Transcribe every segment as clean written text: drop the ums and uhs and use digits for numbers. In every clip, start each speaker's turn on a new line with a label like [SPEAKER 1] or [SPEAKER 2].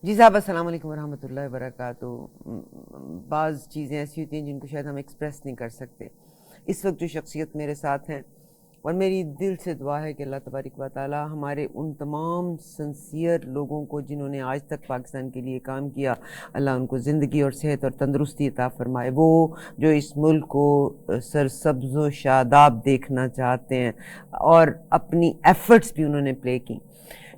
[SPEAKER 1] جی صاحب السلام علیکم ورحمۃ اللہ وبرکاتہ۔ بعض چیزیں ایسی ہوتی ہیں جن کو شاید ہم ایکسپریس نہیں کر سکتے۔ اس وقت جو شخصیت میرے ساتھ ہیں، اور میری دل سے دعا ہے کہ اللہ تبارک و تعالی ہمارے ان تمام سنسیئر لوگوں کو جنہوں نے آج تک پاکستان کے لیے کام کیا، اللہ ان کو زندگی اور صحت اور تندرستی عطا فرمائے۔ وہ جو اس ملک کو سرسبز و شاداب دیکھنا چاہتے ہیں اور اپنی ایفرٹس بھی انہوں نے پلے کی۔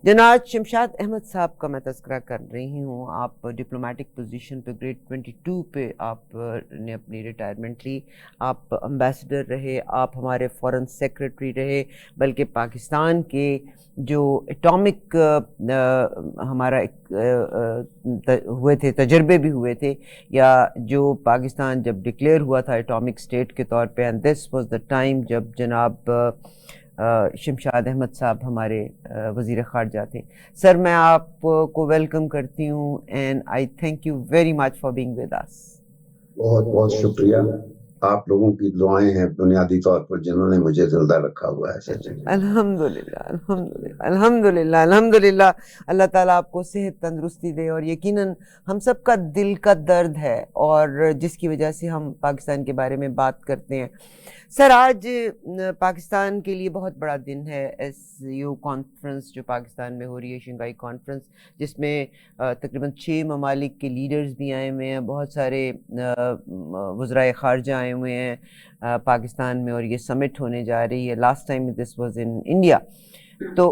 [SPEAKER 1] جناب شمشاد احمد صاحب کا میں تذکرہ کر رہی ہوں۔ آپ ڈپلومیٹک پوزیشن پہ گریڈ 22 پہ آپ نے اپنی ریٹائرمنٹ لی، آپ امبیسڈر رہے، آپ ہمارے فارن سیکرٹری رہے، بلکہ پاکستان کے جو اٹامک ہمارا ہوئے تھے، تجربے بھی ہوئے تھے، یا جو پاکستان جب ڈکلیئر ہوا تھا اٹامک اسٹیٹ کے طور پہ، and this was the time جب جناب شمشاد احمد صاحب ہمارے وزیر خارجہ تھے۔ سر میں آپ کو ویلکم کرتی ہوں and I thank you very much for being with us.
[SPEAKER 2] بہت بہت شکریہ، آپ لوگوں کی دعائیں ہیں بنیادی طور پر جنہوں نے مجھے زندہ رکھا ہوا ہے۔ سچ
[SPEAKER 1] الحمدللہ الحمدللہ الحمدللہ الحمدللہ، اللہ تعالیٰ آپ کو صحت تندرستی دے، اور یقیناً ہم سب کا دل کا درد ہے اور جس کی وجہ سے ہم پاکستان کے بارے میں بات کرتے ہیں۔ سر آج پاکستان کے لیے بہت بڑا دن ہے، ایس یو کانفرنس جو پاکستان میں ہو رہی ہے، شنگھائی کانفرنس، جس میں تقریباً 6 ممالک کے لیڈرز بھی آئے ہوئے ہیں، بہت سارے وزرائے خارجہ آئے ہوئے ہیں پاکستان میں، اور یہ سمٹ ہونے جا رہی ہے۔ Last time this was in India. تو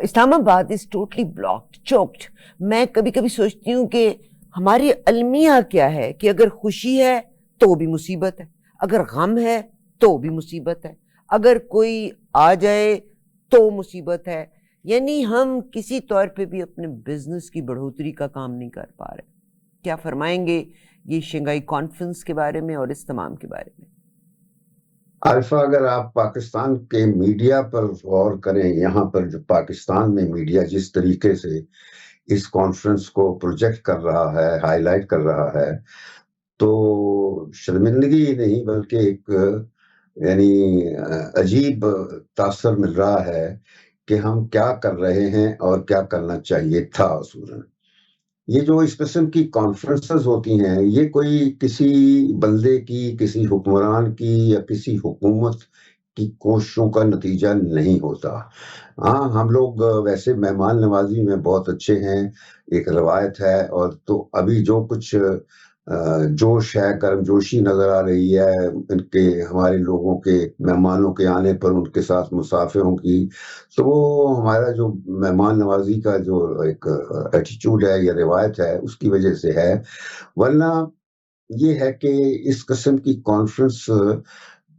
[SPEAKER 1] اسلام آباد از ٹوٹلی بلاکڈ، چوکڈ۔ میں کبھی کبھی سوچتی ہوں کہ ہماری المیہ کیا ہے کہ اگر خوشی ہے تو بھی مصیبت ہے، اگر غم ہے تو بھی مصیبت ہے، اگر کوئی آ جائے تو مصیبت ہے۔ یعنی ہم کسی طور پہ بھی اپنے بزنس کی بڑھوتری کا کام نہیں کر پا رہے۔ کیا فرمائیں گے یہ شنگھائی کانفرنس کے بارے میں اور اس تمام کے بارے میں؟
[SPEAKER 2] عارفہ، اگر آپ پاکستان کے میڈیا پر غور کریں، یہاں پر جو پاکستان میں میڈیا جس طریقے سے اس کانفرنس کو پروجیکٹ کر رہا ہے، ہائی لائٹ کر رہا ہے، تو شرمندگی ہی نہیں بلکہ ایک یعنی عجیب تاثر مل رہا ہے کہ ہم کیا کر رہے ہیں اور کیا کرنا چاہیے تھا اصولاً۔ یہ جو اس قسم کی کانفرنسز ہوتی ہیں، یہ کوئی کسی بندے کی، کسی حکمران کی یا کسی حکومت کی کوششوں کا نتیجہ نہیں ہوتا۔ ہاں، ہم لوگ ویسے مہمان نوازی میں بہت اچھے ہیں، ایک روایت ہے، اور تو ابھی جو کچھ جوش ہے، گرم جوشی نظر آ رہی ہے ان کے، ہمارے لوگوں کے مہمانوں کے آنے پر ان کے ساتھ مسافروں کی، تو وہ ہمارا جو مہمان نوازی کا جو ایک ایٹیچیوڈ ہے یا روایت ہے اس کی وجہ سے ہے۔ ورنہ یہ ہے کہ اس قسم کی کانفرنس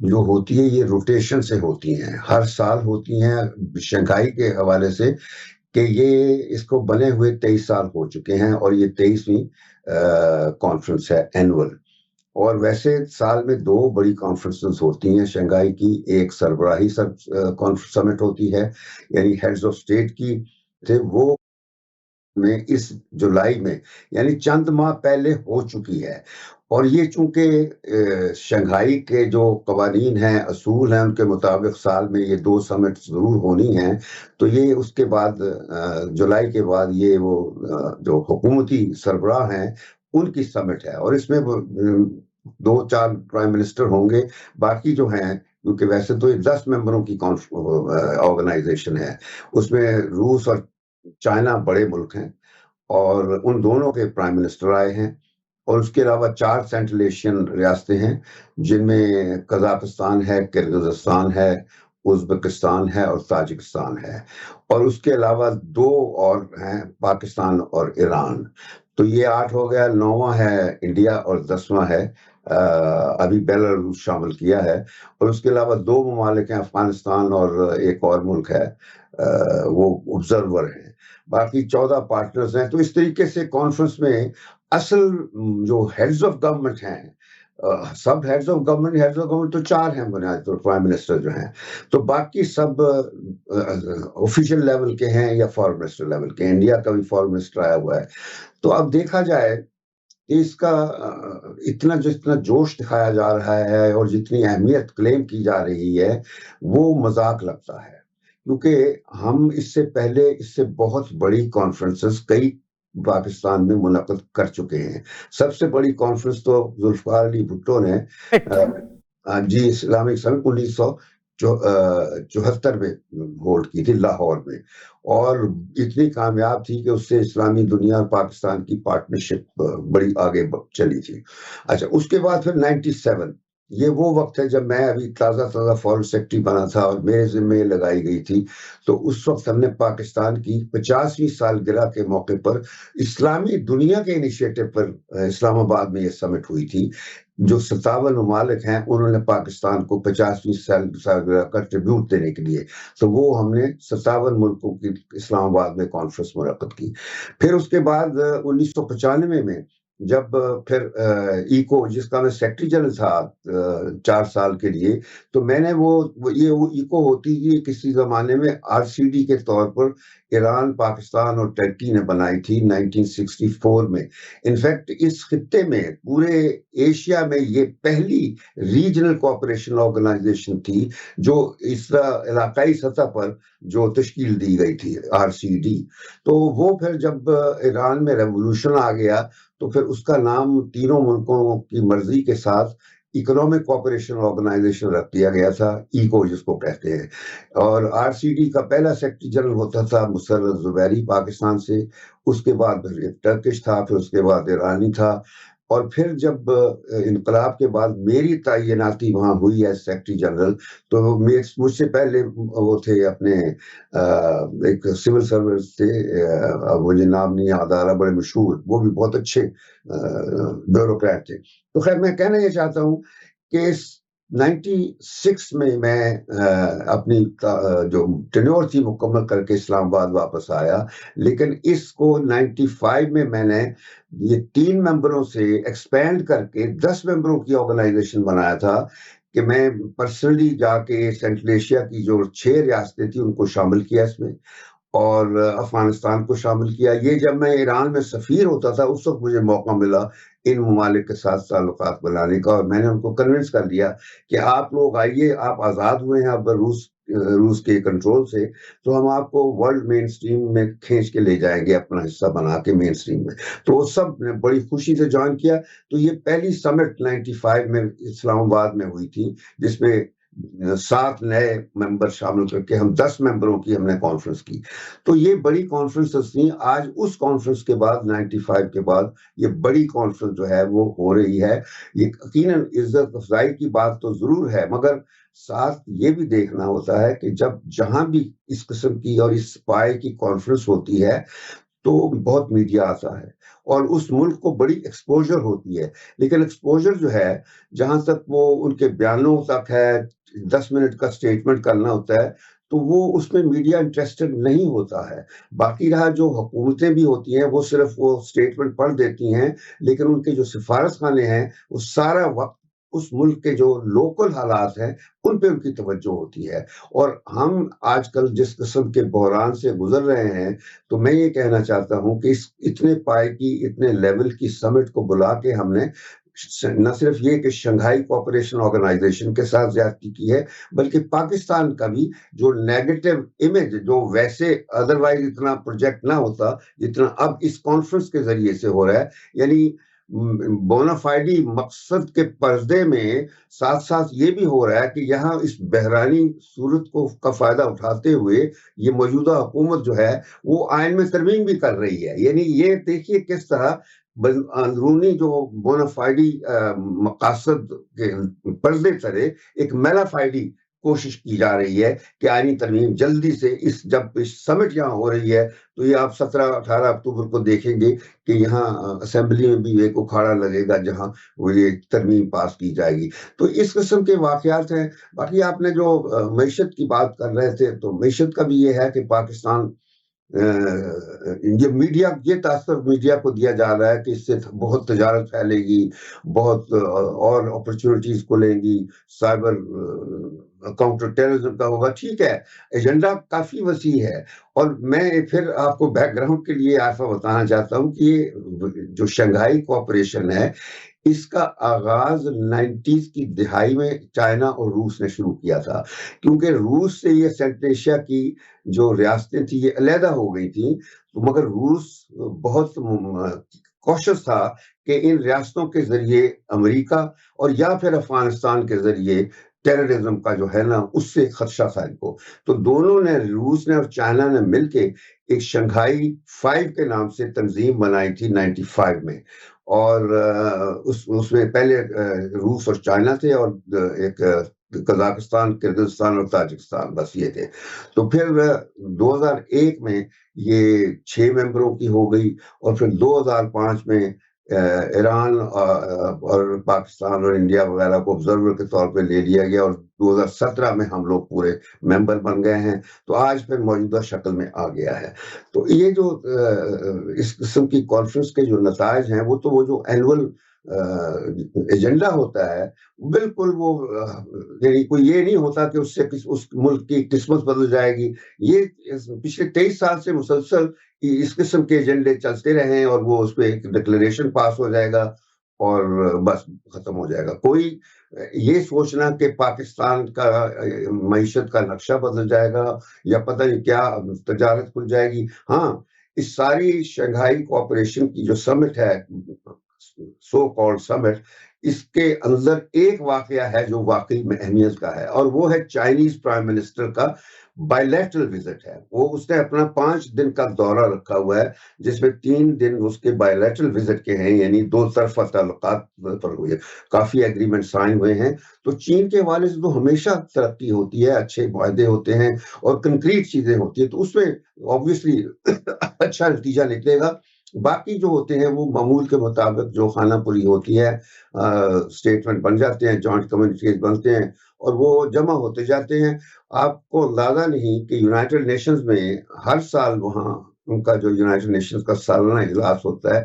[SPEAKER 2] جو ہوتی ہے یہ روٹیشن سے ہوتی ہیں، ہر سال ہوتی ہیں، شنگھائی کے حوالے سے کہ یہ اس کو بنے ہوئے 23 سال ہو چکے ہیں، اور یہ 23ویں کانفرنس ہے اینول۔ اور ویسے سال میں 2 بڑی کانفرنسز ہوتی ہیں شنگھائی کی، ایک سربراہی سمٹ ہوتی ہے یعنی ہیڈز آف اسٹیٹ کی، وہ میں اس جولائی میں یعنی چند ماہ پہلے ہو چکی ہے، اور یہ چونکہ شنگھائی کے جو قوانین ہیں، اصول ہیں، ان کے مطابق سال میں یہ 2 سمٹ ضرور ہونی ہیں، تو یہ اس کے بعد جولائی کے بعد یہ وہ جو حکومتی سربراہ ہیں ان کی سمٹ ہے، اور اس میں 2-4 پرائم منسٹر ہوں گے، باقی جو ہیں کیونکہ ویسے تو 10 ممبروں کی آرگنائزیشن ہے، اس میں روس اور چائنا بڑے ملک ہیں، اور ان دونوں کے پرائم منسٹر آئے ہیں، اور اس کے علاوہ 4 سینٹرل ایشین ریاستیں ہیں جن میں قزاقستان ہے، کرغزستان ہے، ازبکستان ہے اور تاجکستان ہے، اور اس کے علاوہ 2 اور ہیں، پاکستان اور ایران۔ تو یہ 8 ہو گیا، 9واں ہے انڈیا اور 10واں ہے ابھی بیلاروس شامل کیا ہے، اور اس کے علاوہ 2 ممالک ہیں، افغانستان اور ایک اور ملک ہے وہ آبزرور ہیں، باقی 14 پارٹنرز ہیں۔ تو اس طریقے سے کانفرنس میں اصل جو ہیڈز آف گورنمنٹ ہیں، سب ہیڈز آف گورنمنٹ تو 4 ہیں بنیادی طور پرائم منسٹر جو ہیں، تو باقی سب آفیشیل لیول کے ہیں یا فارن منسٹر لیول کے ہیں، انڈیا کا بھی فارن منسٹر آیا ہوا ہے۔ تو اب دیکھا جائے اس کا جتنا جوش دکھایا جا رہا ہے اور جتنی اہمیت کلیم کی جا رہی ہے وہ مذاق لگتا ہے، کیونکہ ہم اس سے پہلے اس سے بہت بڑی کانفرنسز کئی پاکستان میں منعقد کر چکے ہیں. سب سے بڑی کانفرنس تو ذوالفقار علی بھٹو نے جی اسلامک سمٹ 1974 میں ہولڈ کی تھی لاہور میں, اور اتنی کامیاب تھی کہ اس سے اسلامی دنیا اور پاکستان کی پارٹنرشپ بڑی آگے چلی تھی. اچھا, اس کے بعد پھر 97 یہ وہ وقت ہے جب میں ابھی تازہ فورن سیکرٹری بنا تھا اور میرے ذمہ لگائی گئی تھی. تو اس وقت ہم نے پاکستان کی 50ویں سالگرہ کے موقع پر اسلامی دنیا کے انیشیٹو پر اسلام آباد میں یہ سمٹ ہوئی تھی. جو 57 ممالک ہیں انہوں نے پاکستان کو 50ویں سالگرہ کا ٹریبیوٹ دینے کے لیے, تو وہ ہم نے 57 ملکوں کی اسلام آباد میں کانفرنس منعقد کی. پھر اس کے بعد 1995 میں جب پھر ایکو, جس کا میں سیکرٹری جنرل تھا 4 سال کے لیے, تو میں نے وہ ایکو ہوتی تھی کسی زمانے میں RCD کے طور پر ایران, پاکستان اور ٹرکی نے بنائی تھی 1964 میں. انفیکٹ اس خطے میں پورے ایشیا میں یہ پہلی ریجنل کوآپریشن آرگنائزیشن تھی جو اس طرح علاقائی سطح پر جو تشکیل دی گئی تھی RCD. تو وہ پھر جب ایران میں ریولوشن آ گیا تو پھر اس کا نام تینوں ملکوں کی مرضی کے ساتھ اکنامک کوآپریشن آرگنائزیشن رکھ دیا گیا تھا, ایکو جس کو کہتے ہیں. اور RCD کا پہلا سیکرٹری جنرل ہوتا تھا مسرت زبیری پاکستان سے, اس کے بعد پھر ایک ٹرکش تھا, پھر اس کے بعد ایرانی تھا. اور پھر جب انقلاب کے بعد میری تعیناتی وہاں ہوئی ہے سیکرٹری جنرل, تو مجھ سے پہلے وہ تھے اپنے ایک سول سروس تھے, مجھے نام نہیں یاد آ رہا, بڑے مشہور, وہ بھی بہت اچھے بیوروکریٹ تھے. تو خیر میں کہنا یہ چاہتا ہوں کہ 96 میں اپنی جو ٹینیور تھی مکمل کر کے اسلام آباد واپس آیا. لیکن اس کو 95 میں نے یہ 3 ممبروں سے ایکسپینڈ کر کے 10 ممبروں کی آرگنائزیشن بنایا تھا کہ میں پرسنلی جا کے سینٹرل ایشیا کی جو 6 ریاستیں تھیں ان کو شامل کیا اس میں, اور افغانستان کو شامل کیا. یہ جب میں ایران میں سفیر ہوتا تھا اس وقت مجھے موقع ملا ان ممالک کے ساتھ تعلقات بنانے کا, اور میں نے ان کو کنونس کر دیا کہ آپ لوگ آئیے, آپ آزاد ہوئے ہیں اب روس کے کنٹرول سے, تو ہم آپ کو ورلڈ مین سٹریم میں کھینچ کے لے جائیں گے, اپنا حصہ بنا کے مین سٹریم میں. تو وہ سب نے بڑی خوشی سے جوائن کیا. تو یہ پہلی سمٹ 95 میں اسلام آباد میں ہوئی تھی جس میں 7 نئے ممبر شامل کر کے ہم 10 ممبروں کی ہم نے کانفرنس کی. تو یہ بڑی کانفرنسز تھیں. آج اس کانفرنس کے بعد 95 کے بعد یہ بڑی کانفرنس جو ہے وہ ہو رہی ہے. یہ یقیناً عزت افزائی کی بات تو ضرور ہے, مگر ساتھ یہ بھی دیکھنا ہوتا ہے کہ جب جہاں بھی اس قسم کی اور اس پائے کی کانفرنس ہوتی ہے تو بہت میڈیا آتا ہے اور اس ملک کو بڑی ایکسپوجر ہوتی ہے. لیکن ایکسپوجر جو ہے جہاں تک وہ ان کے بیانوں تک ہے, 10 منٹ کا سٹیٹمنٹ کرنا ہوتا ہے, تو وہ اس میں میڈیا انٹرسٹڈ نہیں ہوتا ہے. باقی رہا جو حکومتیں بھی ہوتی ہیں وہ صرف وہ سٹیٹمنٹ پڑھ دیتی ہیں, لیکن ان کے جو سفارت خانے ہیں وہ سارا وقت اس ملک کے جو لوکل حالات ہیں ان پہ ان کی توجہ ہوتی ہے. اور ہم آج کل جس قسم کے بحران سے گزر رہے ہیں, تو میں یہ کہنا چاہتا ہوں کہ اس اتنے پائے کی, اتنے لیول کی سمٹ کو بلا کے ہم نے نہ صرف یہ کہ شنگھائی کوآپریشن آرگنائزیشن کے ساتھ زیادتی کی ہے, بلکہ پاکستان کا بھی جو نیگیٹو امیج جو ویسے ادروائز اتنا پروجیکٹ نہ ہوتا جتنا اب اس کانفرنس کے ذریعے سے ہو رہا ہے, یعنی بونافائیڈی مقصد کے پردے میں ساتھ ساتھ یہ بھی ہو رہا ہے کہ یہاں اس بحرانی صورت کا فائدہ اٹھاتے ہوئے یہ موجودہ حکومت جو ہے وہ آئین میں ترمیم بھی کر رہی ہے. یعنی یہ دیکھیے کس طرح اندرونی جو بونافائیڈی مقاصد کے پردے تلے ایک میلافائیڈی کوشش کی جا رہی ہے کہ آئینی ترمیم جلدی سے جب اس سمٹ یہاں ہو رہی ہے, تو یہ آپ 17-18 اکتوبر کو دیکھیں گے کہ یہاں اسمبلی میں بھی ایک اکھاڑا لگے گا جہاں وہ یہ ترمیم پاس کی جائے گی. تو اس قسم کے واقعات ہیں. باقی آپ نے جو معیشت کی بات کر رہے تھے, تو معیشت کا بھی یہ ہے کہ پاکستان یہ میڈیا, یہ تاثر میڈیا کو دیا جا رہا ہے کہ اس سے بہت تجارت پھیلے گی, بہت اور اپرچونٹیز کھلیں گی, سائبر کاؤنٹر ٹیررزم کا ہوگا. ٹھیک ہے, ایجنڈا کافی وسیع ہے. اور میں پھر آپ کو بیک گراؤنڈ کے لیے آفا بتانا چاہتا ہوں کہ یہ جو شنگھائی کوآپریشن ہے اس کا آغاز 90s کی دہائی میں چائنا اور روس نے شروع کیا تھا، کیونکہ روس سے یہ سینٹرل ایشیا کی جو ریاستیں تھیں یہ علیحدہ ہو گئی تھیں، مگر روس بہت کوشش تھا کہ ان ریاستوں کے ذریعے امریکہ اور یا پھر افغانستان کے ذریعے ٹیررزم کا جو ہے نا اس سے خدشہ تھا ان کو. تو دونوں نے، روس نے اور چائنا نے مل کے ایک شنگھائی 5 کے نام سے تنظیم بنائی تھی 95 میں، اور اس میں پہلے روس اور چائنا تھے اور ایک قزاقستان، کرغزستان اور تاجکستان، بس یہ تھے. تو پھر 2001 میں یہ 6 ممبروں کی ہو گئی، اور پھر 2005 میں ایران اور پاکستان اور انڈیا وغیرہ کو آبزرور کے طور پہ لے لیا گیا، اور 2017 میں ہم لوگ پورے ممبر بن گئے ہیں. تو آج پھر موجودہ شکل میں آ گیا ہے. تو یہ جو اس قسم کی کانفرنس کے جو نتائج ہیں، وہ جو اینول ایجنڈا ہوتا ہے، بالکل وہ یعنی کوئی یہ نہیں ہوتا کہ اس سے اس ملک کی قسمت بدل جائے گی. یہ پچھلے 23 سال سے مسلسل اس قسم کے ایجنڈے چلتے رہے ہیں، اور وہ اس پہ ایک ڈکلیریشن پاس ہو جائے گا اور بس ختم ہو جائے گا. کوئی یہ سوچنا کہ پاکستان کا معیشت کا نقشہ بدل جائے گا یا پتہ نہیں کیا تجارت کھل جائے گی. ہاں، اس ساری شنگھائی کوآپریشن کی جو سمٹ ہے، سو کالڈ سمٹ، اس کے اندر ایک واقعہ ہے جو واقعی میں اہمیت کا ہے، اور وہ ہے چائنیز پرائم منسٹر کا بائیلیٹرل وزٹ ہے. اس نے اپنا 5 دن کا دورہ رکھا ہوا ہے، جس میں 3 دن اس کے بائیلیٹرل وزٹ کے ہیں، یعنی 2 طرفہ تعلقات پر ہوئے، کافی ایگریمنٹ سائن ہوئے ہیں. تو چین کے حوالے سے تو ہمیشہ ترقی ہوتی ہے، اچھے معاہدے ہوتے ہیں اور کنکریٹ چیزیں ہوتی ہیں، تو اس میں آبویسلی اچھا نتیجہ نکلے گا. باقی جو ہوتے ہیں وہ معمول کے مطابق جو خانہ پوری ہوتی ہے، اسٹیٹمنٹ بن جاتے ہیں، جوائنٹ کمیونیکیز بنتے ہیں اور وہ جمع ہوتے جاتے ہیں. آپ کو اندازہ نہیں کہ یونائٹڈ نیشنز میں ہر سال وہاں ان کا جو یونائٹڈ نیشنز کا سالانہ اجلاس ہوتا ہے،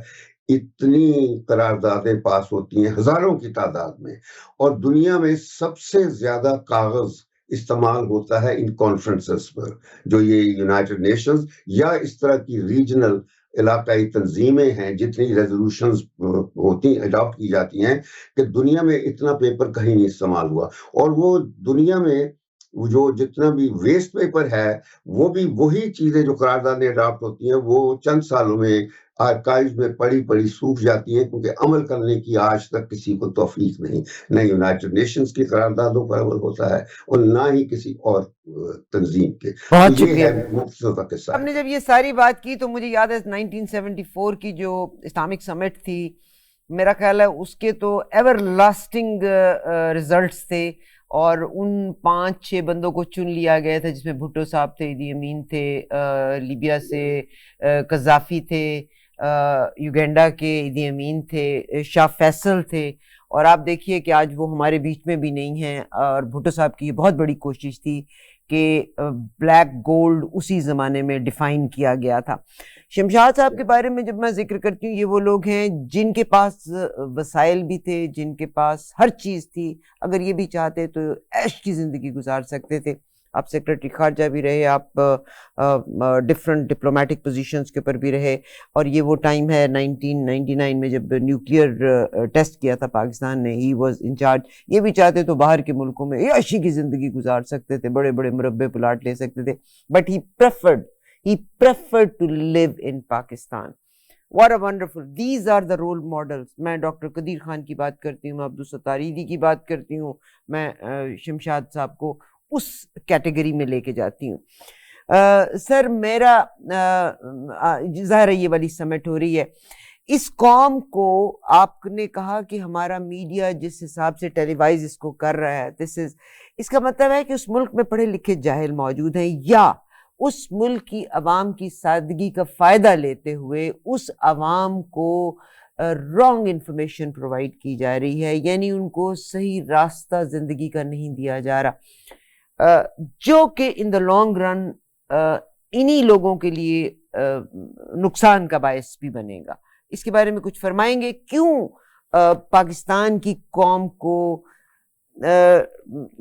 [SPEAKER 2] اتنی قراردادیں پاس ہوتی ہیں ہزاروں کی تعداد میں، اور دنیا میں سب سے زیادہ کاغذ استعمال ہوتا ہے ان کانفرنسز پر. جو یہ یونائٹڈ نیشنز یا اس طرح کی ریجنل علاقائی تنظیمیں ہیں، جتنی ریزولوشنز ہوتی اڈاپٹ کی جاتی ہیں، کہ دنیا میں اتنا پیپر کہیں نہیں استعمال ہوا. اور وہ دنیا میں جو جتنا بھی ویسٹ پیپر ہے، وہ بھی وہی چیزیں جو قراردادیں اڈاپٹ ہوتی ہیں، وہ چند سالوں میں آرکائیوز میں پڑی سوکھ جاتی ہیں، کیونکہ عمل کرنے کی آج تک کسی کو توفیق نہیں. نہ یونائٹڈ نیشنز کی قراردادوں پر عمل ہوتا ہے اور نہ ہی کسی اور تنظیم کے.
[SPEAKER 1] بہت
[SPEAKER 2] تو یہ
[SPEAKER 1] شکریہ.
[SPEAKER 2] ہے مختصر کا قصہ.
[SPEAKER 1] آپ نے جب یہ ساری بات کی تو مجھے یاد ہے 1974 کی جو اسلامک سمٹ تھی، میرا خیال ہے اس کے تو ایور لاسٹنگ ریزلٹس تھے، اور ان 5-6 بندوں کو چن لیا گیا تھا، جس میں بھٹو صاحب تھے، ایدی امین تھے لیبیا سے، قذافی تھے یوگینڈا کے، ایدی امین تھے، شاہ فیصل تھے. اور آپ دیکھیے کہ آج وہ ہمارے بیچ میں بھی نہیں ہیں. اور بھٹو صاحب کی یہ بہت بڑی کوشش تھی کہ بلیک گولڈ اسی زمانے میں ڈیفائن کیا گیا تھا. شمشاد صاحب کے بارے میں جب میں ذکر کرتی ہوں، یہ وہ لوگ ہیں جن کے پاس وسائل بھی تھے، جن کے پاس ہر چیز تھی. اگر یہ بھی چاہتے تو عیش کی زندگی گزار سکتے تھے. آپ سیکرٹری خارجہ بھی رہے، آپ ڈفرنٹ ڈپلومیٹک پوزیشنز کے اوپر بھی رہے، اور یہ وہ ٹائم ہے 1999 میں جب نیوکلیئر ٹیسٹ کیا تھا پاکستان نے، ہی واز انچارج. یہ بھی چاہتے تو باہر کے ملکوں میں عیشی کی زندگی گزار سکتے تھے، بڑے بڑے مربع پلاٹ لے سکتے تھے، but he preferred to live in Pakistan. What a wonderful, these are the role models. میں ڈاکٹر قدیر خان کی بات کرتی ہوں، میں عبدالستار ایدی کی بات کرتی ہوں، میں شمشاد صاحب کو اس کیٹیگری میں لے کے جاتی ہوں. سر میرا ظاہر ہے یہ والی سمٹ ہو رہی ہے، اس قوم کو آپ نے کہا کہ ہمارا میڈیا جس حساب سے ٹیلی وائز اس کو کر رہا ہے، اس کا مطلب ہے کہ اس ملک میں پڑھے لکھے جاہل موجود ہیں، یا اس ملک کی عوام کی سادگی کا فائدہ لیتے ہوئے اس عوام کو رانگ انفارمیشن پرووائڈ کی جا رہی ہے، یعنی ان کو صحیح راستہ زندگی کا نہیں دیا جا رہا، جو کہ ان دا لانگ رن انہی لوگوں کے لیے نقصان کا باعث بھی بنے گا. اس کے بارے میں کچھ فرمائیں گے؟ کیوں پاکستان کی قوم کو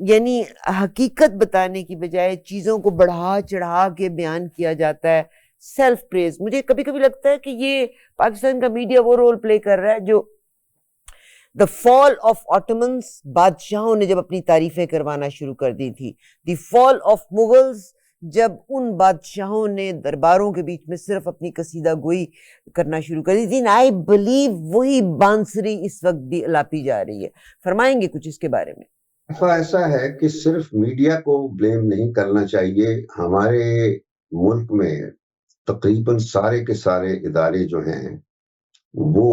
[SPEAKER 1] یعنی حقیقت بتانے کی بجائے چیزوں کو بڑھا چڑھا کے بیان کیا جاتا ہے، سیلف پریز؟ مجھے کبھی کبھی لگتا ہے کہ یہ پاکستان کا میڈیا وہ رول پلے کر رہا ہے دا فال آف آٹمنس، بادشاہوں نے جب اپنی تعریفیں کروانا شروع کر دی تھی. دی فال آف مغلز، جب ان بادشاہوں نے درباروں کے بیچ میں صرف اپنی قصیدہ گوئی کرنا شروع کر دی تھی. آئی بلیو وہی بانسری اس وقت بھی الاپی جا رہی ہے. فرمائیں گے کچھ اس کے بارے میں؟
[SPEAKER 2] ایسا ہے کہ صرف میڈیا کو بلیم نہیں کرنا چاہیے. ہمارے ملک میں تقریباً سارے کے سارے ادارے جو ہیں وہ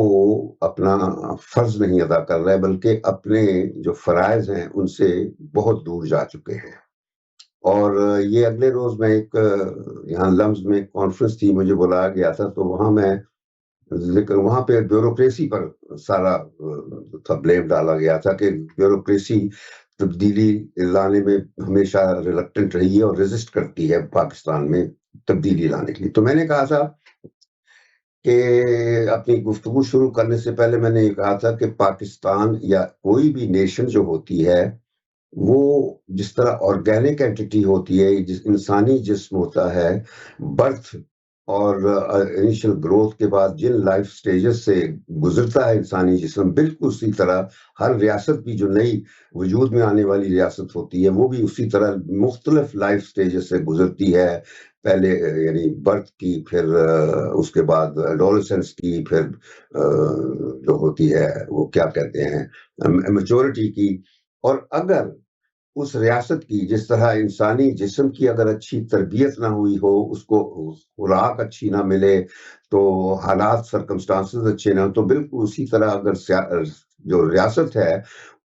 [SPEAKER 2] اپنا فرض نہیں ادا کر رہے، بلکہ اپنے جو فرائض ہیں ان سے بہت دور جا چکے ہیں. اور یہ اگلے روز میں ایک یہاں لمز میں کانفرنس تھی، مجھے بلایا گیا تھا، تو وہاں میں ذکر وہاں پہ بیوروکریسی پر سارا بلیم ڈالا گیا تھا کہ بیوروکریسی تبدیلی لانے میں ہمیشہ ریلکٹنٹ رہی ہے اور ریزسٹ کرتی ہے پاکستان میں تبدیلی لانے کے لیے. تو میں نے کہا تھا کہ اپنی گفتگو شروع کرنے سے پہلے میں نے یہ کہا تھا کہ پاکستان یا کوئی بھی نیشن جو ہوتی ہے وہ جس طرح آرگینک اینٹیٹی ہوتی ہے، جس انسانی جسم ہوتا ہے، برتھ اور انیشل گروتھ کے بعد جن لائف سٹیجز سے گزرتا ہے انسانی جسم، بالکل اسی طرح ہر ریاست بھی جو نئی وجود میں آنے والی ریاست ہوتی ہے وہ بھی اسی طرح مختلف لائف سٹیجز سے گزرتی ہے. پہلے یعنی برتھ کی، پھر اس کے بعد ایڈولسنس کی، پھر جو ہوتی ہے وہ کیا کہتے ہیں میچورٹی کی. اور اگر اس ریاست کی جس طرح انسانی جسم کی اگر اچھی تربیت نہ ہوئی ہو، اس کو خوراک اچھی نہ ملے، تو حالات سرکمسٹانسز اچھے نہ ہو، تو بالکل اسی طرح اگر جو ریاست ہے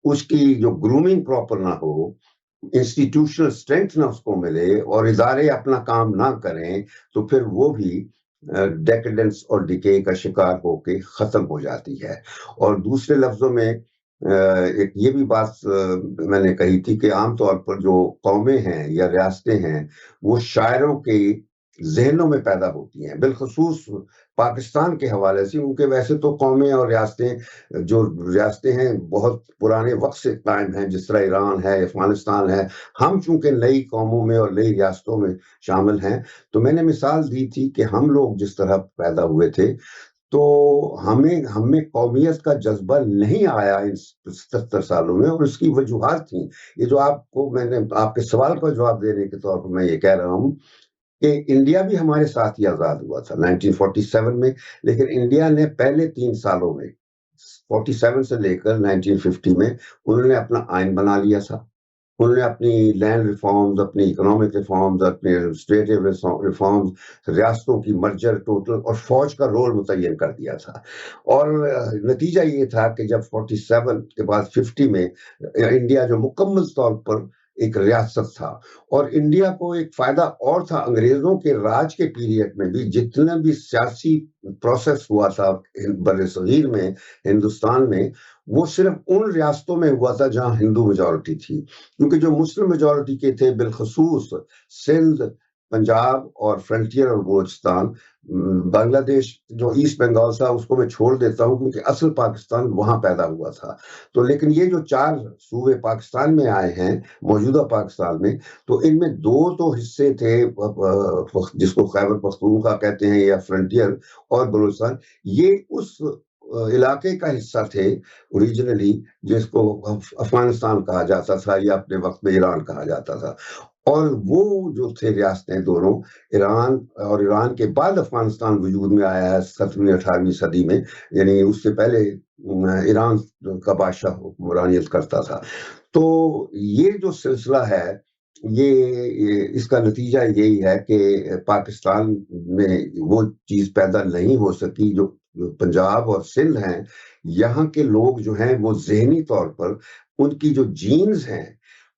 [SPEAKER 2] اس کی جو گرومنگ پراپر نہ ہو، انسٹیٹیوشنل اسٹرینتھ نہ اس کو ملے، اور ادارے اپنا کام نہ کریں، تو پھر وہ بھی ڈیکیڈنس اور ڈیکے کا شکار ہو کے ختم ہو جاتی ہے. اور دوسرے لفظوں میں ایک یہ بھی بات میں نے کہی تھی کہ عام طور پر جو قومیں ہیں یا ریاستیں ہیں وہ شاعروں کے ذہنوں میں پیدا ہوتی ہیں، بالخصوص پاکستان کے حوالے سے، کیونکہ ویسے تو قومیں اور ریاستیں ہیں بہت پرانے وقت سے قائم ہیں، جس طرح ایران ہے، افغانستان ہے. ہم چونکہ نئی قوموں میں اور نئی ریاستوں میں شامل ہیں، تو میں نے مثال دی تھی کہ ہم لوگ جس طرح پیدا ہوئے تھے تو ہمیں قومیت کا جذبہ نہیں آیا ان 77 سالوں میں، اور اس کی وجوہات تھیں. یہ جو میں نے آپ کے سوال کا جواب دینے کے طور پر میں یہ کہہ رہا ہوں کہ انڈیا بھی ہمارے ساتھ ہی آزاد ہوا تھا 1947 میں، لیکن انڈیا نے پہلے 3 سالوں میں 47 سے لے کر 1950 میں انہوں نے اپنا آئین بنا لیا تھا. انہوں نے اپنی لینڈ ریفارمز، اپنی اکنامک ریفارمز، اپنے ایڈمنسٹریٹو ریفارمز، ریاستوں کی مرجر ٹوٹل اور فوج کا رول متعین کر دیا تھا. اور نتیجہ یہ تھا کہ جب 47 کے بعد 50 میں انڈیا جو مکمل طور پر ایک ریاست تھا، اور انڈیا کو ایک فائدہ اور تھا انگریزوں کے راج کے پیریڈ میں بھی، جتنا بھی سیاسی پروسیس ہوا تھا بر صغیر میں، ہندوستان میں، وہ صرف ان ریاستوں میں ہوا تھا جہاں ہندو میجورٹی تھی. کیونکہ جو مسلم میجورٹی کے تھے، بالخصوص سندھ، پنجاب اور فرنٹیئر اور بلوچستان، بنگلہ دیش جو ایسٹ بنگال تھا اس کو میں چھوڑ دیتا ہوں کیونکہ اصل پاکستان وہاں پیدا ہوا تھا. تو لیکن یہ جو 4 صوبے پاکستان میں آئے ہیں موجودہ پاکستان میں، تو ان میں 2 تو حصے تھے جس کو خیبر پختونخوا کہتے ہیں یا فرنٹیئر اور بلوچستان، یہ اس علاقے کا حصہ تھے اوریجنلی، جس کو افغانستان کہا جاتا تھا یا اپنے وقت میں ایران کہا جاتا تھا. اور وہ جو تھے ریاستیں دونوں، ایران کے بعد افغانستان وجود میں آیا ہے 17ویں 18ویں صدی میں، یعنی اس سے پہلے ایران کا بادشاہ حکمرانیت کرتا تھا. تو یہ جو سلسلہ ہے، اس کا نتیجہ یہی ہے کہ پاکستان میں وہ چیز پیدا نہیں ہو سکی جو پنجاب اور سندھ ہیں. یہاں کے لوگ جو ہیں وہ ذہنی طور پر ان کی جو جینز ہیں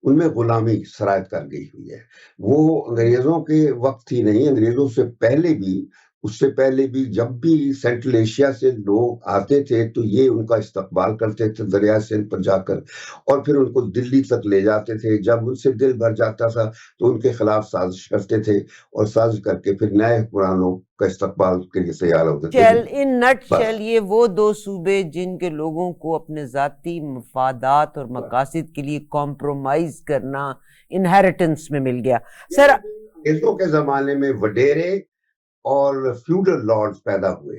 [SPEAKER 2] ان میں غلامی سرایت کر گئی ہوئی ہے. وہ انگریزوں کے وقت ہی نہیں، انگریزوں سے پہلے بھی، اس سے پہلے بھی جب بھی سینٹرل ایشیا سے لوگ آتے تھے تو یہ ان کا استقبال کرتے تھے دریائے سندھ پر جا کر، اور پھر ان کو دلی تک لے جاتے تھے. جب ان سے دل بھر جاتا تھا تو ان کے خلاف سازش کرتے تھے، اور سازش کر کے پھر نئے حکمرانوں کا استقبال کے لیے تیار ہوتے تھے.
[SPEAKER 1] ان نٹ شیل یہ وہ 2 صوبے جن کے لوگوں کو اپنے ذاتی مفادات اور مقاصد کے لیے کمپرومائز کرنا انہیریٹنس میں مل گیا. سر،
[SPEAKER 2] انگریزوں کے زمانے میں وڈیرے اور فیوڈل لارڈز پیدا ہوئے.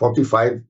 [SPEAKER 2] 45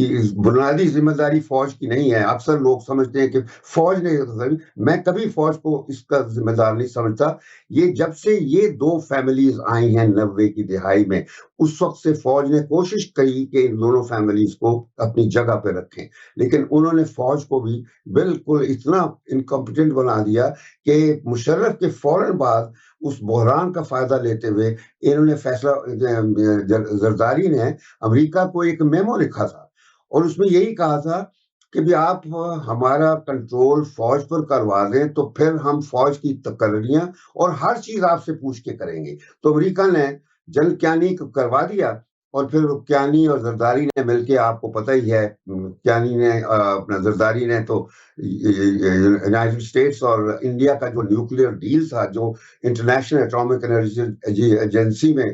[SPEAKER 2] کی بنیادی ذمہ داری فوج کی نہیں ہے. اکثر لوگ سمجھتے ہیں کہ فوج نے, میں کبھی فوج کو اس کا ذمہ دار نہیں سمجھتا. یہ جب سے یہ دو فیملیز آئی ہیں 90 کی دہائی میں, اس وقت سے فوج نے کوشش کی کہ ان دونوں فیملیز کو اپنی جگہ پہ رکھیں, لیکن انہوں نے فوج کو بھی بالکل اتنا انکمپیٹنٹ بنا دیا کہ مشرف کے فوراً بعد اس بحران کا فائدہ لیتے ہوئے انہوں نے فیصلہ, زرداری نے امریکہ کو ایک میمو لکھا تھا اور اس میں یہی کہا تھا کہ بھی آپ ہمارا کنٹرول فوج پر کروا دیں تو پھر ہم فوج کی تقرریاں اور ہر چیز آپ سے پوچھ کے کریں گے. تو امریکہ نے جنرل کیانی کو کروا دیا, اور پھر کیانی اور زرداری نے مل کے, آپ کو پتہ ہی ہے کیانی نے اپنا زرداری نے تو یونائٹڈ اسٹیٹس اور انڈیا کا جو نیوکلیئر ڈیل تھا, جو انٹرنیشنل اٹامک انرجی ایجنسی میں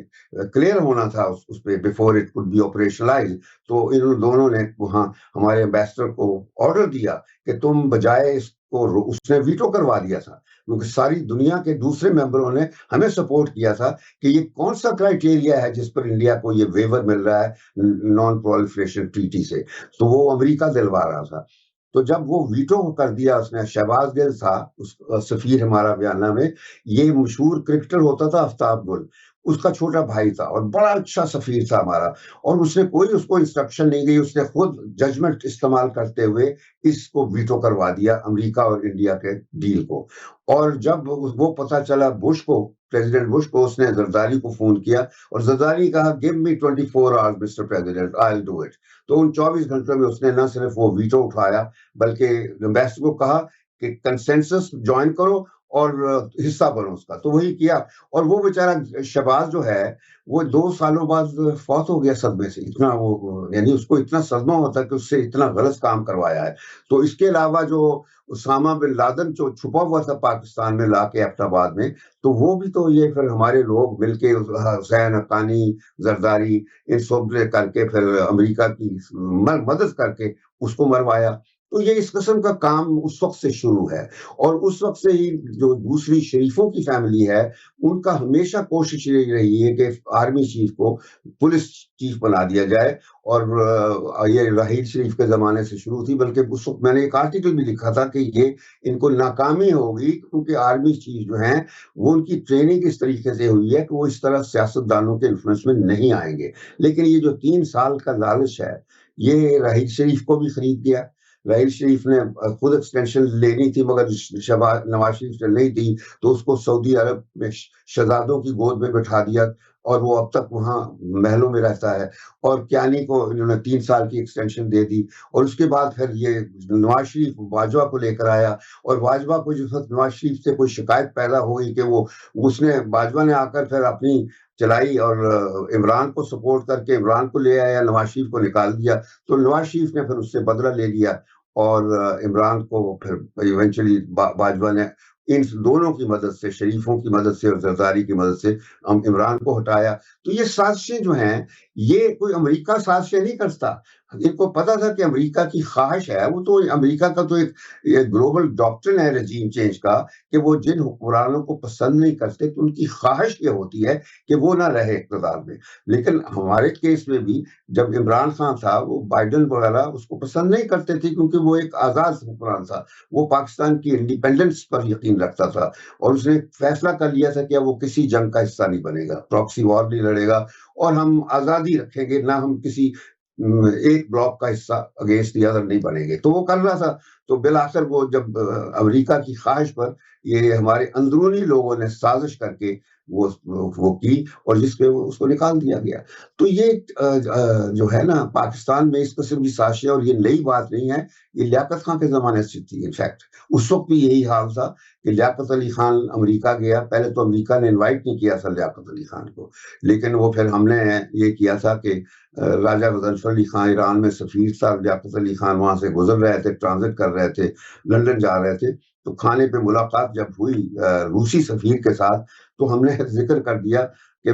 [SPEAKER 2] کلیئر ہونا تھا اس پہ before it could be operationalise, تو ان دونوں نے وہاں ہمارے ایمبیسڈر کو آرڈر دیا کہ تم بجائے اس کو, اس نے ویٹو کروا دیا تھا کیونکہ ساری دنیا کے دوسرے ممبروں نے ہمیں سپورٹ کیا تھا کہ یہ کون سا کرائیٹیریا ہے جس پر انڈیا کو یہ ویور مل رہا ہے نان پرولیفریشن ٹریٹی سے, تو وہ امریکہ دلوا رہا تھا. تو جب وہ ویٹو کر دیا اس نے, شہباز گل تھا اس سفیر ہمارا بیانہ میں, یہ مشہور کرکٹر ہوتا تھا آفتاب گل, اس کا چھوٹا بھائی تھا اور بڑا اچھا سفیر تھا ہمارا, اور اس نے کوئی اس کو انسٹرکشن نہیں دی, اس نے خود ججمنٹ استعمال کرتے ہوئے اس کو ویٹو کروا دیا امریکہ اور انڈیا کے ڈیل کو. اور جب وہ پتہ چلا بش کو, پریزیڈنٹ بش کو, اس نے زرداری کو فون کیا اور زرداری کہا give me 24 hours Mr. President, I'll do it. تو ان 24 گھنٹوں میں اس نے نہ صرف وہ ویٹو اٹھایا بلکہ ایمبیسڈر کو کہا کہ کنسنسس جوائن کرو اور حصہ بنو اس کا, تو وہی کیا. اور وہ بیچارہ شہباز جو ہے وہ 2 سالوں بعد فوت ہو گیا صدمے سے, اتنا وہ, یعنی اس کو اتنا صدمہ ہوتا کہ اس سے اتنا غلط کام کروایا ہے. تو اس کے علاوہ جو اسامہ بن لادن جو چھپا ہوا تھا پاکستان میں لا کے ایبٹ آباد میں, تو وہ بھی تو یہ پھر ہمارے لوگ مل کے حسین حقانی, زرداری, ان سب کر کے پھر امریکہ کی مدد کر کے اس کو مروایا. تو یہ اس قسم کا کام اس وقت سے شروع ہے, اور اس وقت سے ہی جو دوسری شریفوں کی فیملی ہے ان کا ہمیشہ کوشش یہ رہی ہے کہ آرمی چیف کو پولیس چیف بنا دیا جائے. اور یہ راحیل شریف کے زمانے سے شروع تھی, بلکہ اس وقت میں نے ایک آرٹیکل بھی لکھا تھا کہ یہ ان کو ناکامی ہوگی کیونکہ آرمی چیف جو ہیں وہ ان کی ٹریننگ اس طریقے سے ہوئی ہے کہ وہ اس طرح سیاست دانوں کے انفلوئنس میں نہیں آئیں گے. لیکن یہ جو 3 سال کا لالچ ہے یہ راحیل شریف کو بھی خرید گیا. راحیل شریف نے خود ایکسٹینشن لینی تھی مگر نواز شریف نے نہیں دی, تو اس کو سعودی عرب میں شہزادوں کی گود میں بٹھا دیا اور وہ اب تک وہاں محلوں میں رہتا ہے. اور کیانی کو انہوں نے 3 سال کی ایکسٹینشن دے دی, اور اس کے بعد پھر یہ نواز شریف باجوہ کو لے کر آیا, اور باجوہ کو جس وقت نواز شریف سے کوئی شکایت پیدا ہو گئی کہ اس نے باجوہ نے آ کر پھر اپنی چلائی اور عمران کو سپورٹ کر کے عمران کو لے آیا, نواز شریف کو نکال دیا, تو نواز شریف نے پھر اس سے بدلہ لے لیا اور عمران کو پھر ایونچولی باجوہ نے ان دونوں کی مدد سے, شریفوں کی مدد سے اور زرداری کی مدد سے عمران کو ہٹایا. تو یہ سازشیں جو ہیں یہ کوئی امریکہ سازشیں نہیں کرتا, ان کو پتا تھا کہ امریکہ کی خواہش ہے, وہ تو امریکہ کا تو ایک گلوبل ڈاکٹرن ہے رجیم چینج کا کہ وہ جن حکمرانوں کو پسند نہیں کرتے تو ان کی خواہش یہ ہوتی ہے کہ وہ نہ رہے اقتدار میں. لیکن ہمارے کیس میں بھی جب عمران خان تھا وہ بائیڈن وغیرہ اس کو پسند نہیں کرتے تھے کیونکہ وہ ایک آزاد حکمران تھا, وہ پاکستان کی انڈیپینڈنس پر یقین رکھتا تھا, اور اس نے فیصلہ کر لیا تھا کہ وہ کسی جنگ کا حصہ نہیں بنے گا, پراکسی وار نہیں لڑے گا, اور ہم آزادی رکھیں گے, نہ ہم کسی ایک بلاک کا حصہ اگینسٹ دی ادر نہیں بنے گے. تو وہ کر رہا تھا. تو بالآخر وہ جب امریکہ کی خواہش پر یہ ہمارے اندرونی لوگوں نے سازش کر کے وہ کی اور جس پہ اس کو نکال دیا گیا. تو یہ جو ہے نا پاکستان میں اس قسم کی سازشیں, اور یہ نئی بات نہیں ہے, یہ لیاقت خان کے زمانے سے تھی. انفیکٹ اس وقت بھی یہی حال تھا کہ لیاقت علی خان امریکہ گیا, پہلے تو امریکہ نے انوائٹ نہیں کیا تھا لیاقت علی خان کو, لیکن وہ پھر ہم نے یہ کیا تھا کہ راجہ غضنفر علی خان ایران میں سفیر تھا, لیاقت علی خان وہاں سے گزر رہے تھے, ٹرانزٹ کر رہے تھے, لندن جا رہے تھے, تو کھانے پہ ملاقات جب ہوئی روسی سفیر کے ساتھ تو ہم نے ذکر کر دیا کہ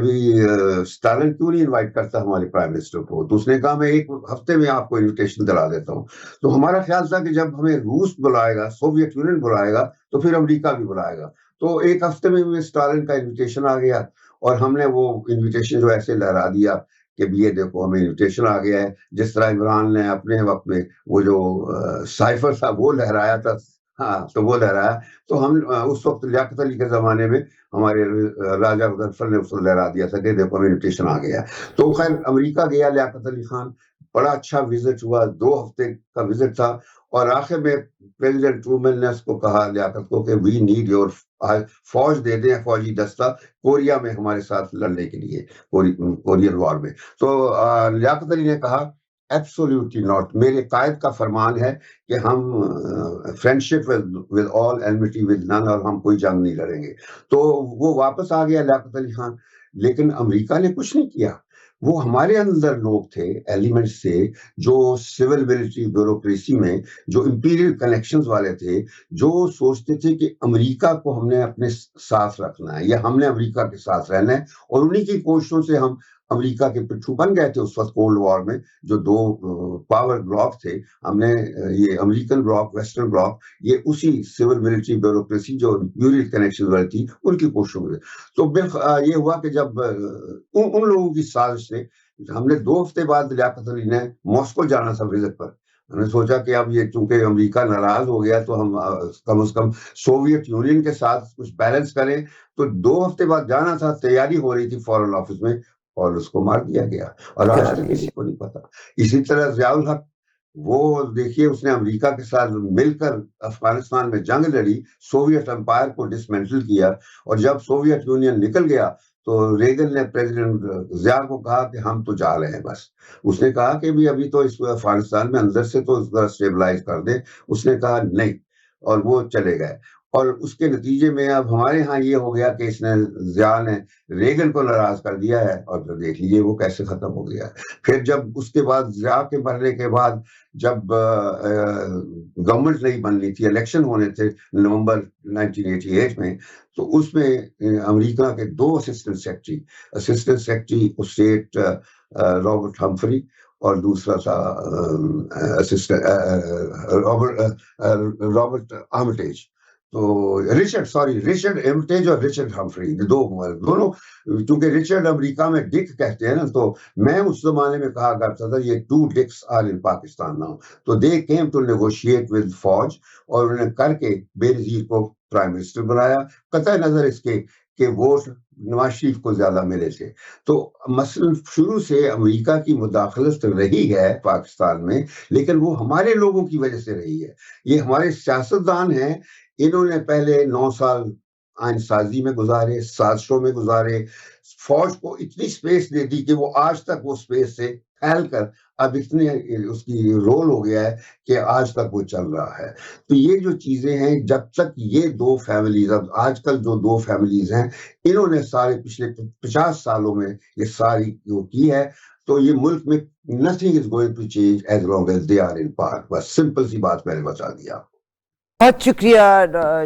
[SPEAKER 2] اسٹالن کیوں نہیں انوائٹ کرتا ہمارے پرائم منسٹر کو. تو اس نے کہا میں 1 ہفتے میں آپ کو انویٹیشن دلا دیتا ہوں. تو ہمارا خیال تھا کہ جب ہمیں روس بلائے گا, سوویت یونین بلائے گا, تو پھر امریکہ بھی بلائے گا. تو 1 ہفتے میں اسٹالن کا انویٹیشن آ گیا, اور ہم نے وہ انویٹیشن جو ایسے لہرا دیا کہ بھی یہ دیکھو ہمیں انویٹیشن آ گیا ہے. جس طرح عمران نے اپنے وقت میں وہ جو سائفر تھا وہ لہرایا تھا, ہاں تو وہ لہرایا, تو ہم اس وقت لیاقت علی کے زمانے میں ہمارے راجہ مظفر نے اس کو لہرا دیا تھا کہ دیکھو ہمیں انویٹیشن آ گیا. تو خیر امریکہ گیا لیاقت علی خان, بڑا اچھا وزٹ ہوا, 2 ہفتے کا وزٹ تھا, اور آخر میں پریزیڈنٹ ٹرومن نے اس کو کہا لیاقت کو کہ وی نیڈ یور فوج دے دیں, فوجی دستہ کوریا میں ہمارے ساتھ لڑنے کے لیے, کورین وار میں. تو لیاقت علی نے کہا ایبسولوٹلی ناٹ, میرے قائد کا فرمان ہے کہ ہم friendship with all enmity with نن, اور ہم کوئی جنگ نہیں لڑیں گے. تو وہ واپس آ گیا لیاقت علی خان, لیکن امریکہ نے کچھ نہیں کیا. وہ ہمارے اندر لوگ تھے, ایلیمنٹس تھے, جو سول ملٹری بیوروکریسی میں جو امپیریل کنیکشنز والے تھے, جو سوچتے تھے کہ امریکہ کو ہم نے اپنے ساتھ رکھنا ہے یا ہم نے امریکہ کے ساتھ رہنا ہے, اور انہی کی کوششوں سے ہم امریکہ کے پٹھو بن گئے تھے اس وقت کولڈ وار میں. جو 2 پاور بلاک تھے, ہم نے یہ امریکن بلاک, ویسٹرن بلاک, یہ اسی سول ملٹری بیوروکریسی جو امپیریل کنیکشن والی تھی ان کی کوششوں میں. تو یہ ہوا کہ جب ان لوگوں کی سازش سے ہم نے 2 ہفتے بعد لیاقت علی نے ماسکو جانا تھا وزٹ پر. ہم نے سوچا کہ اب یہ چونکہ امریکہ ناراض ہو گیا تو ہم کم از کم سوویت یونین کے ساتھ کچھ بیلنس کریں. تو 2 ہفتے بعد جانا تھا, تیاری ہو رہی تھی فارن آفس میں, اور اس کو مار دیا گیا, اور آج تک کسی کو نہیں پتا. اسی طرح ضیاء الحق, وہ دیکھیے اس نے امریکہ کے ساتھ مل کر افغانستان میں جنگ لڑی, سوویت امپائر کو ڈسمینٹل کیا, اور جب سوویت یونین نکل گیا تو ریگن نے پریزیڈنٹ ضیاء کو کہا کہ ہم تو جا رہے ہیں بس. اس نے کہا کہ بھی ابھی تو اس افغانستان میں اندر سے تو اسٹیبلائز کر دیں. اس نے کہا نہیں, اور وہ چلے گئے. اور اس کے نتیجے میں اب ہمارے ہاں یہ ہو گیا کہ اس نے ضیاء نے ریگن کو ناراض کر دیا ہے, اور پھر دیکھ لیجیے وہ کیسے ختم ہو گیا. پھر جب اس کے بعد ضیاء کے مرنے کے بعد جب گورنمنٹ نہیں بننی تھی, الیکشن ہونے تھے نومبر 1988 میں, تو اس میں امریکہ کے 2 اسسٹنٹ سیکرٹری اسٹیٹ رابرٹ ہمفری, اور دوسرا تھا رابرٹ آرمٹیج. تو رچرڈ ایمٹیج اور رچرڈ ہمفری, دونوں, چونکہ رچرڈ امریکہ میں ڈک کہتے ہیں نا, تو میں اس زمانے میں کہا کرتا تھا یہ 2 ڈکس آر ان پاکستان ناؤ. تو they came to negotiate with فوج, اور انہوں نے کر کے بے نظیر کو پرائم منسٹر بنایا, قطع نظر اس کے کہ ووٹ نواز شریف کو زیادہ ملے تھے. تو مثلا شروع سے امریکہ کی مداخلت رہی ہے پاکستان میں, لیکن وہ ہمارے لوگوں کی وجہ سے رہی ہے. یہ ہمارے سیاستدان ہیں, انہوں نے پہلے 9 سال آئین سازی میں گزارے, سازشوں میں گزارے, فوج کو اتنی سپیس دے دی کہ وہ آج تک وہ سپیس سے پھیل کر اب اتنے اس کی رول ہو گیا ہے کہ آج تک وہ چل رہا ہے. تو یہ جو چیزیں ہیں, جب تک یہ 2 فیملیز, اب آج کل جو 2 فیملیز ہیں, انہوں نے سارے پچھلے 50 سالوں میں یہ ساری جو کی ہے, تو یہ ملک میں nothing is going to change as long as they are in power. بس سمپل سی بات میں نے بتا دیا.
[SPEAKER 1] بہت شکریہ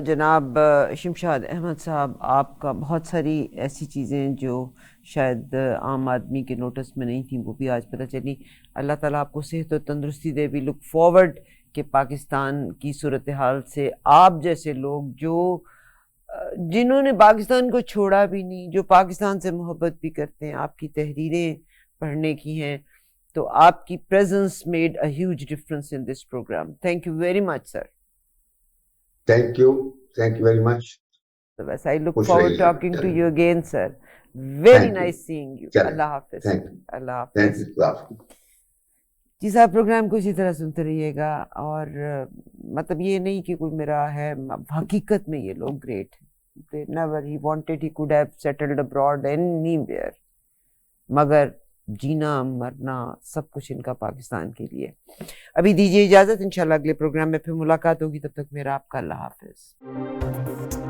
[SPEAKER 1] جناب شمشاد احمد صاحب, آپ کا بہت ساری ایسی چیزیں جو شاید عام آدمی کے نوٹس میں نہیں تھیں وہ بھی آج پتہ چلی. اللہ تعالیٰ آپ کو صحت و تندرستی دے. بھی لک فارورڈ کہ پاکستان کی صورتحال سے آپ جیسے لوگ جنہوں نے پاکستان کو چھوڑا بھی نہیں, جو پاکستان سے محبت بھی کرتے ہیں, آپ کی تحریریں پڑھنے کی ہیں, تو آپ کی presence made a huge difference in this program. Thank you very much, sir.
[SPEAKER 2] Thank you very much.
[SPEAKER 1] I look forward to talking to you again, sir. Very nice seeing you. Allah Hafiz. Allah Hafiz. جی صاحب, programme کو اسی طرح سنتے رہیے گا, اور مطلب یہ نہیں کہ کوئی میرا ہے, حقیقت میں یہ لوگ گریٹ ہیں. Never he wanted, he could have settled abroad anywhere, مگر جینا مرنا سب کچھ ان کا پاکستان کے لیے. ابھی دیجیے اجازت, انشاءاللہ اگلے پروگرام میں پھر ملاقات ہوگی. تب تک میرا آپ کا اللہ حافظ.